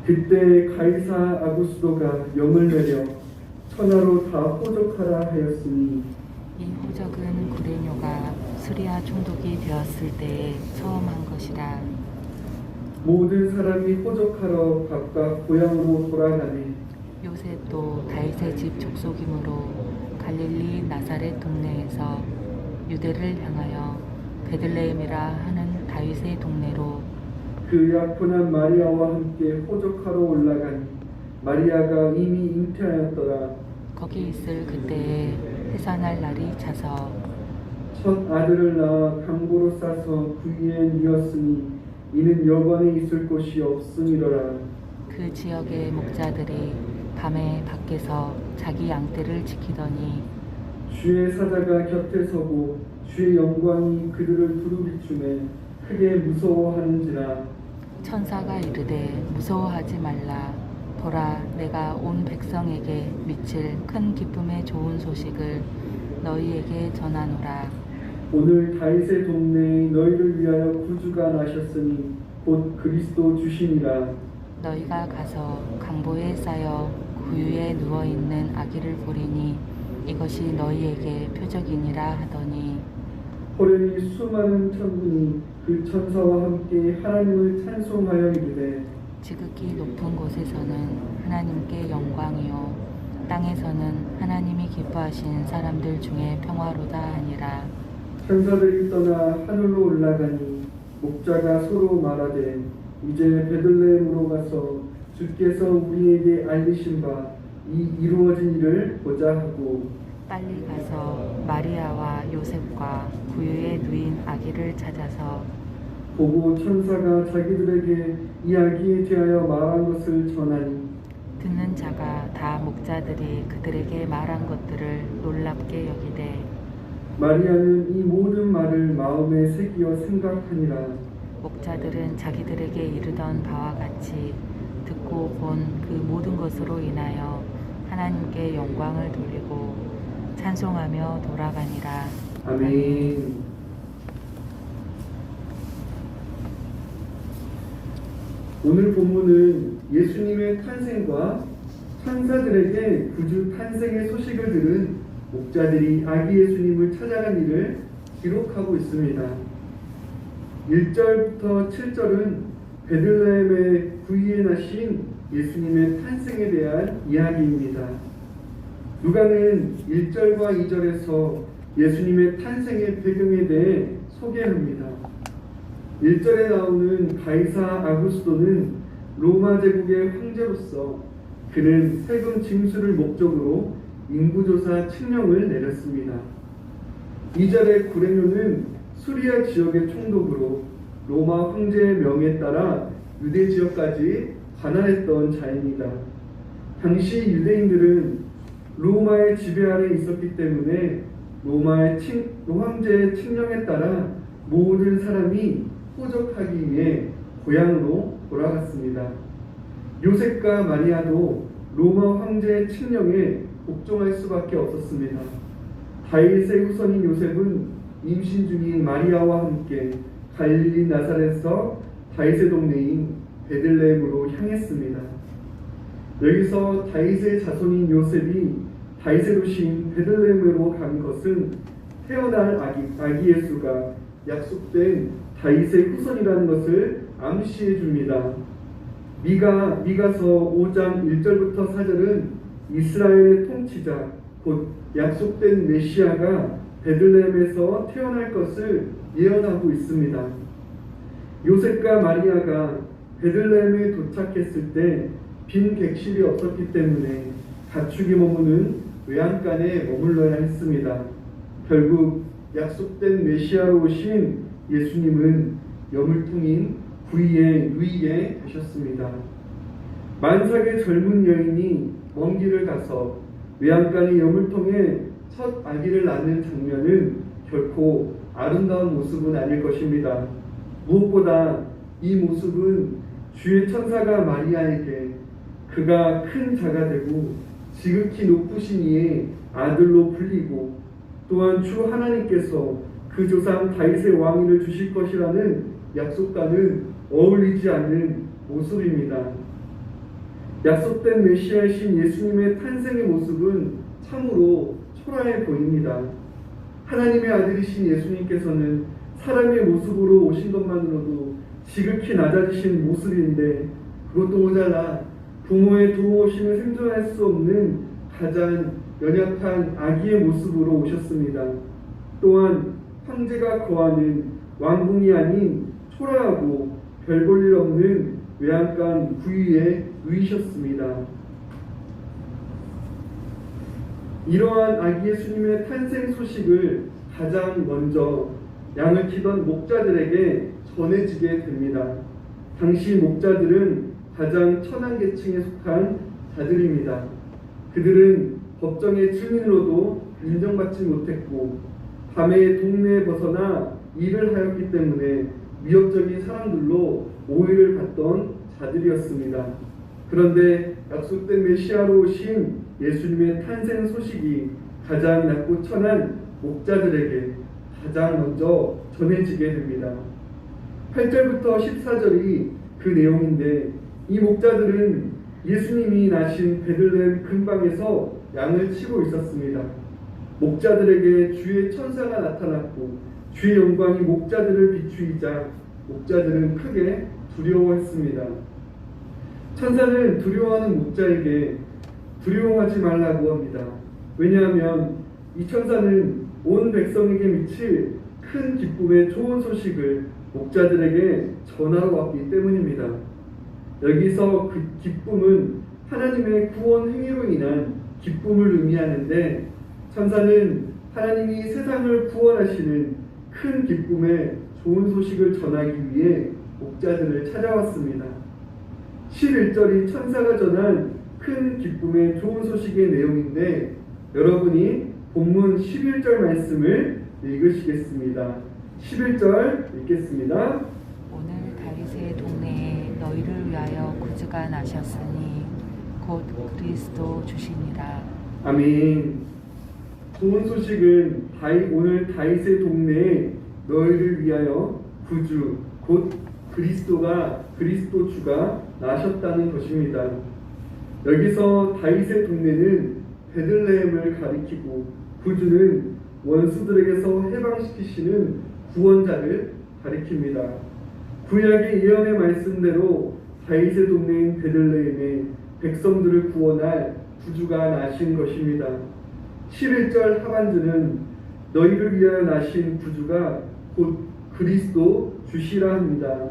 그때 가이사 아구스도가 명을 내려 천하로 다 호적하라 하였으니 이 호적은 구레뇨가 수리아 총독이 되었을 때에 처음 한 것이라. 모든 사람이 호적하러 각각 고향으로 돌아가니 요셉도 다윗의 집 족속이므로 갈릴리 나사렛 동네에서 유대를 향하여 베들레헴이라 하는 다윗의 동네로 그 약혼한 마리아와 함께 호적하러 올라가니 마리아가 이미 잉태하였더라. 거기 있을 그때에 해산할 날이 차서 첫 아들을 낳아 강보로 싸서 그 위에 뉘었으니 이는 여관에 있을 곳이 없음이로라. 그 지역의 목자들이 밤에 밖에서 자기 양떼를 지키더니 주의 사자가 곁에 서고 주의 영광이 그들을 두루비추매 크게 무서워하는지라. 천사가 이르되 무서워하지 말라. 보라, 내가 온 백성에게 미칠 큰 기쁨의 좋은 소식을 너희에게 전하노라. 오늘 다윗의 동네에 너희를 위하여 구주가 나셨으니 곧 그리스도 주시니라. 너희가 가서 강보에 쌓여 구유에 누워있는 아기를 보리니 이것이 너희에게 표적이니라 하더니 호련히 수많은 천군이 그 천사와 함께 하나님을 찬송하여 이르되 지극히 높은 곳에서는 하나님께 영광이요 땅에서는 하나님이 기뻐하신 사람들 중에 평화로다 하니라. 천사들이 떠나 하늘로 올라가니 목자가 서로 말하되 이제 베들레헴으로 가서 주께서 우리에게 알리신 바 이 이루어진 일을 보자 하고 빨리 가서 마리아와 요셉과 구유에 누인 아기를 찾아서 보고 천사가 자기들에게 이 아기에 대하여 말한 것을 전하니 듣는 자가 다 목자들이 그들에게 말한 것들을 놀랍게 여기되 마리아는 이 모든 말을 마음에 새기어 생각하니라. 목자들은 자기들에게 이르던 바와 같이 듣고 본 그 모든 것으로 인하여 하나님께 영광을 돌리고 찬송하며 돌아가니라. 아멘. 오늘 본문은 예수님의 탄생과 천사들에게 구주 탄생의 소식을 들은 목자들이 아기 예수님을 찾아간 일을 기록하고 있습니다. 1절부터 7절은 베들레헴의 구유에 나신 예수님의 탄생에 대한 이야기입니다. 누가는 1절과 2절에서 예수님의 탄생의 배경에 대해 소개합니다. 1절에 나오는 가이사 아구스도는 로마 제국의 황제로서 그는 세금 징수를 목적으로 인구조사 칙령을 내렸습니다. 2절의 구레뇨는 수리아 지역의 총독으로 로마 황제의 명에 따라 유대 지역까지 관할했던 자입니다. 당시 유대인들은 로마의 지배 아래 있었기 때문에 로마의 황제의 칙령에 따라 모든 사람이 호적하기 위해 고향으로 돌아갔습니다. 요셉과 마리아도 로마 황제의 칙령에 복종할 수밖에 없었습니다. 다윗의 후손인 요셉은 임신 중인 마리아와 함께 갈릴리 나사렛에서 다윗의 동네인 베들레헴으로 향했습니다. 여기서 다윗의 자손인 요셉이 다윗의 도시인 베들레헴으로 간 것은 태어날 아기 예수가 약속된 다윗의 후손이라는 것을 암시해 줍니다. 미가서 5장 1절부터 4절은 이스라엘의 통치자 곧 약속된 메시아가 베들레헴에서 태어날 것을 예언하고 있습니다. 요셉과 마리아가 베들레헴에 도착했을 때 빈 객실이 없었기 때문에 가축이 머무는 외양간에 머물러야 했습니다. 결국 약속된 메시아로 오신 예수님은 여물통인 구이에 누이게 되셨습니다. 만삭의 젊은 여인이 먼 길을 가서 외양간의 여물통에 첫 아기를 낳는 장면은 결코 아름다운 모습은 아닐 것입니다. 무엇보다 이 모습은 주의 천사가 마리아에게 그가 큰 자가 되고 지극히 높으신 이의 아들로 불리고 또한 주 하나님께서 그 조상 다윗의 왕위를 주실 것이라는 약속과는 어울리지 않는 모습입니다. 약속된 메시아이신 예수님의 탄생의 모습은 참으로 초라해 보입니다. 하나님의 아들이신 예수님께서는 사람의 모습으로 오신 것만으로도 지극히 낮아지신 모습인데, 그것도 모자라 부모의 도움 없이는 생존할 수 없는 가장 연약한 아기의 모습으로 오셨습니다. 또한 황제가 거하는 왕궁이 아닌 초라하고 별 볼 일 없는 외양간 구유에 누이셨습니다. 이러한 아기 예수님의 탄생 소식을 가장 먼저 양을 키던 목자들에게 전해지게 됩니다. 당시 목자들은 가장 천한 계층에 속한 자들입니다. 그들은 법정의 증인으로도 인정받지 못했고, 밤에 동네에 벗어나 일을 하였기 때문에 위협적인 사람들로 오해를 받던 자들이었습니다. 그런데 약속된 메시아로 오신 예수님의 탄생 소식이 가장 낮고 천한 목자들에게 가장 먼저 전해지게 됩니다. 8절부터 14절이 그 내용인데, 이 목자들은 예수님이 나신 베들레헴 근방에서 양을 치고 있었습니다. 목자들에게 주의 천사가 나타났고 주의 영광이 목자들을 비추이자 목자들은 크게 두려워했습니다. 천사는 두려워하는 목자에게 두려워하지 말라고 합니다. 왜냐하면 이 천사는 온 백성에게 미칠 큰 기쁨의 좋은 소식을 목자들에게 전하러 왔기 때문입니다. 여기서 그 기쁨은 하나님의 구원 행위로 인한 기쁨을 의미하는데, 천사는 하나님이 세상을 구원하시는 큰 기쁨의 좋은 소식을 전하기 위해 목자들을 찾아왔습니다. 11절이 천사가 전한 큰 기쁨의 좋은 소식의 내용인데, 여러분이 본문 11절 말씀을 읽으시겠습니다. 11절 읽겠습니다. 오늘 다윗의 동네에 너희를 위하여 구주가 나셨으니 곧 그리스도 주시니라. 아멘. 좋은 소식은 오늘 다윗의 동네에 너희를 위하여 구주 곧 그리스도 주가 나셨다는 것입니다. 여기서 다윗의 동네는 베들레헴을 가리키고 구주는 원수들에게서 해방시키시는 구원자를 가리킵니다. 구약의 예언의 말씀대로 다윗의 동네인 베들레헴에 백성들을 구원할 구주가 나신 것입니다. 11절 하반절은 너희를 위하여 나신 구주가 곧 그리스도 주시라 합니다.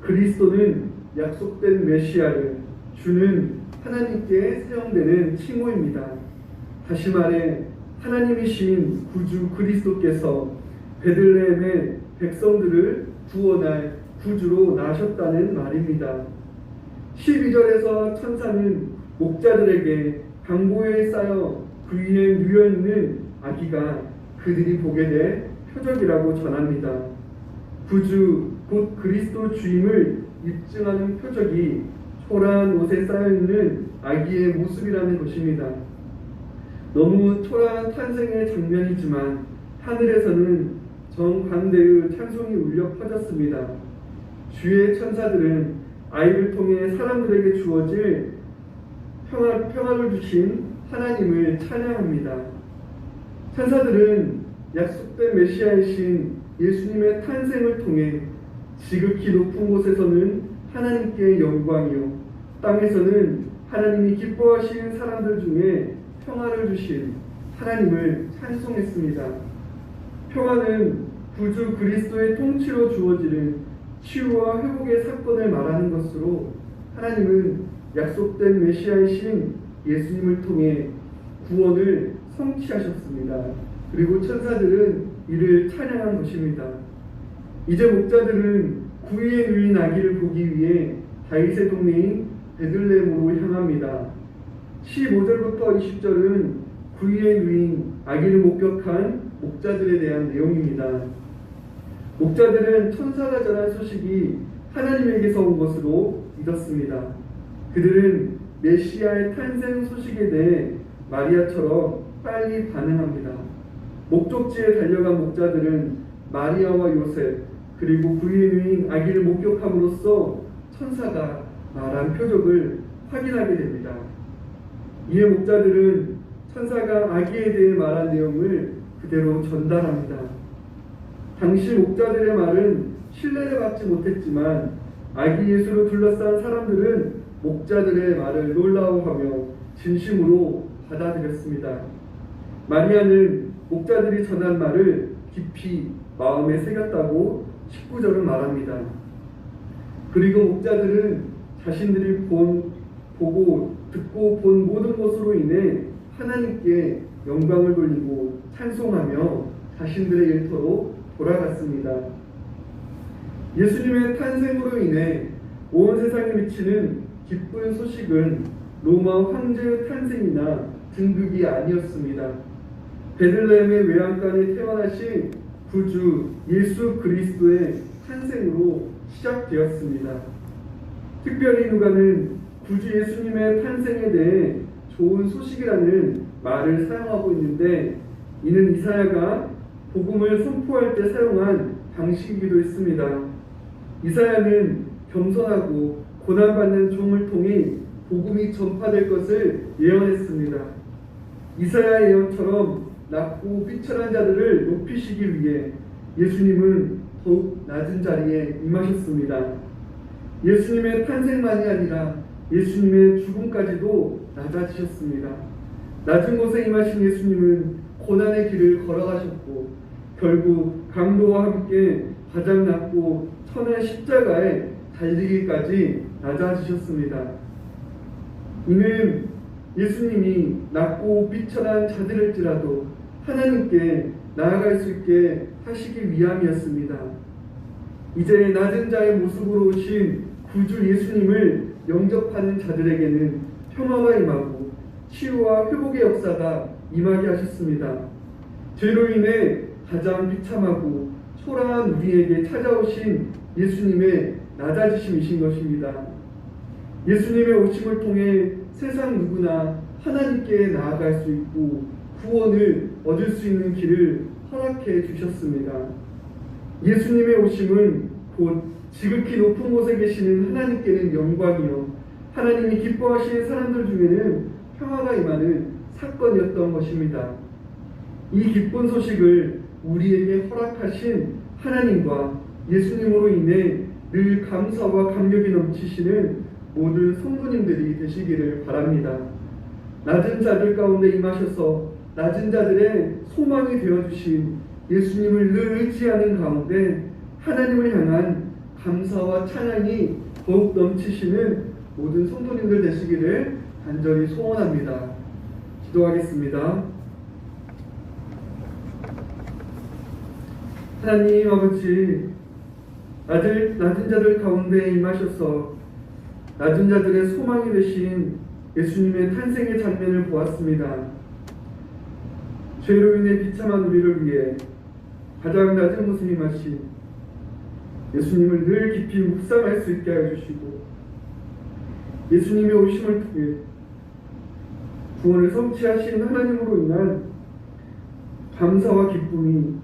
그리스도는 약속된 메시아를, 주는 하나님께 사용되는 칭호입니다. 다시 말해 하나님이신 구주 그리스도께서 베들레헴의 백성들을 구원할 구주로 나셨다는 말입니다. 12절에서 천사는 목자들에게 강보에 쌓여 그 위에 누워있는 아기가 그들이 보게 될 표적이라고 전합니다. 구주 곧 그리스도 주임을 입증하는 표적이 초라한 옷에 쌓여있는 아기의 모습이라는 것입니다. 너무 초라한 탄생의 장면이지만 하늘에서는 정반대의 찬송이 울려 퍼졌습니다. 주의 천사들은 아이를 통해 사람들에게 주어질 평화를 주신 하나님을 찬양합니다. 천사들은 약속된 메시아이신 예수님의 탄생을 통해 지극히 높은 곳에서는 하나님께 영광이요, 땅에서는 하나님이 기뻐하신 사람들 중에 평화를 주신 하나님을 찬송했습니다. 평화는 구주 그리스도의 통치로 주어지는 치유와 회복의 사건을 말하는 것으로, 하나님은 약속된 메시아이신 예수님을 통해 구원을 성취하셨습니다. 그리고 천사들은 이를 찬양한 것입니다. 이제 목자들은 구유에 누인 아기를 보기 위해 다윗의 동네인 베들레헴으로 향합니다. 15절부터 20절은 구유에 누인 아기를 목격한 목자들에 대한 내용입니다. 목자들은 천사가 전한 소식이 하나님에게서 온 것으로 믿었습니다. 그들은 메시아의 탄생 소식에 대해 마리아처럼 빨리 반응합니다. 목적지에 달려간 목자들은 마리아와 요셉 그리고 구유에 누인 아기를 목격함으로써 천사가 말한 표적을 확인하게 됩니다. 이에 목자들은 천사가 아기에 대해 말한 내용을 그대로 전달합니다. 당시 목자들의 말은 신뢰를 받지 못했지만 아기 예수로 둘러싼 사람들은 목자들의 말을 놀라워하며 진심으로 받아들였습니다. 마리아는 목자들이 전한 말을 깊이 마음에 새겼다고 19절은 말합니다. 그리고 목자들은 자신들이 보고 듣고 본 모든 것으로 인해 하나님께 영광을 돌리고 찬송하며 자신들의 일터로 돌아갔습니다. 예수님의 탄생으로 인해 온 세상에 미치는 기쁜 소식은 로마 황제의 탄생이나 등극이 아니었습니다. 베들레헴의 외양간에 태어나신 구주 예수 그리스도의 탄생으로 시작되었습니다. 특별히 누가는 구주 예수님의 탄생에 대해 좋은 소식이라는 말을 사용하고 있는데, 이는 이사야가 복음을 선포할 때 사용한 방식이기도 했습니다. 이사야는 겸손하고 고난받는 종을 통해 복음이 전파될 것을 예언했습니다. 이사야 예언처럼 낮고 비천한 자들을 높이시기 위해 예수님은 더욱 낮은 자리에 임하셨습니다. 예수님의 탄생만이 아니라 예수님의 죽음까지도 낮아지셨습니다. 낮은 곳에 임하신 예수님은 고난의 길을 걸어가셨고 결국 강도와 함께 가장 낮고 천의 십자가에 달리기까지 낮아지셨습니다. 이는 예수님이 낮고 비천한 자들일지라도 하나님께 나아갈 수 있게 하시기 위함이었습니다. 이제 낮은 자의 모습으로 오신 구주 예수님을 영접하는 자들에게는 평화가 임하고 치유와 회복의 역사가 임하게 하셨습니다. 죄로 인해 가장 비참하고 초라한 우리에게 찾아오신 예수님의 낮아지심이신 것입니다. 예수님의 오심을 통해 세상 누구나 하나님께 나아갈 수 있고 구원을 얻을 수 있는 길을 허락해 주셨습니다. 예수님의 오심은 곧 지극히 높은 곳에 계시는 하나님께는 영광이요 하나님이 기뻐하시는 사람들 중에는 평화가 임하는 사건이었던 것입니다. 이 기쁜 소식을 우리에게 허락하신 하나님과 예수님으로 인해 늘 감사와 감격이 넘치시는 모든 성도님들이 되시기를 바랍니다. 낮은 자들 가운데 임하셔서 낮은 자들의 소망이 되어주신 예수님을 늘 의지하는 가운데 하나님을 향한 감사와 찬양이 더욱 넘치시는 모든 성도님들 되시기를 간절히 소원합니다. 기도하겠습니다. 하나님 아버지, 낮은 자들 가운데 임하셔서 낮은 자들의 소망이 되신 예수님의 탄생의 장면을 보았습니다. 죄로 인해 비참한 우리를 위해 가장 낮은 곳에 임하신 예수님을 늘 깊이 묵상할 수 있게 해주시고 예수님의 오심을 통해 구원을 성취하신 하나님으로 인한 감사와 기쁨이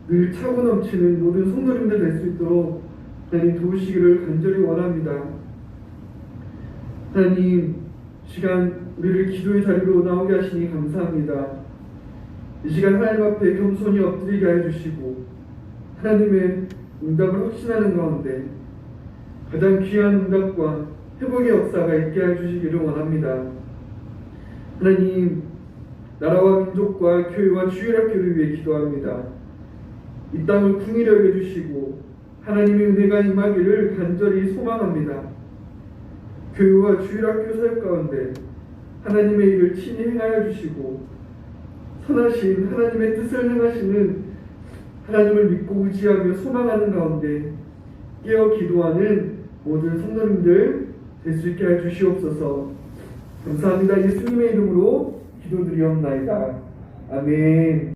늘 차고 넘치는 모든 성도님들 될 수 있도록 하나님 도우시기를 간절히 원합니다. 하나님, 시간 우리를 기도의 자리로 나오게 하시니 감사합니다. 이 시간 하나님 앞에 겸손히 엎드리게 해주시고 하나님의 응답을 확신하는 가운데 가장 귀한 응답과 회복의 역사가 있게 해주시기를 원합니다. 하나님, 나라와 민족과 교회와 주일학교를 위해 기도합니다. 이 땅을 궁히 여겨주시고 하나님의 은혜가 임하기를 간절히 소망합니다. 교회와 주일학교 사역 가운데 하나님의 일을 친히 행하여 주시고 선하신 하나님의 뜻을 행하시는 하나님을 믿고 의지하며 소망하는 가운데 깨어 기도하는 모든 성도님들 될 수 있게 해 주시옵소서. 감사합니다. 예수님의 이름으로 기도드리옵나이다. 아멘.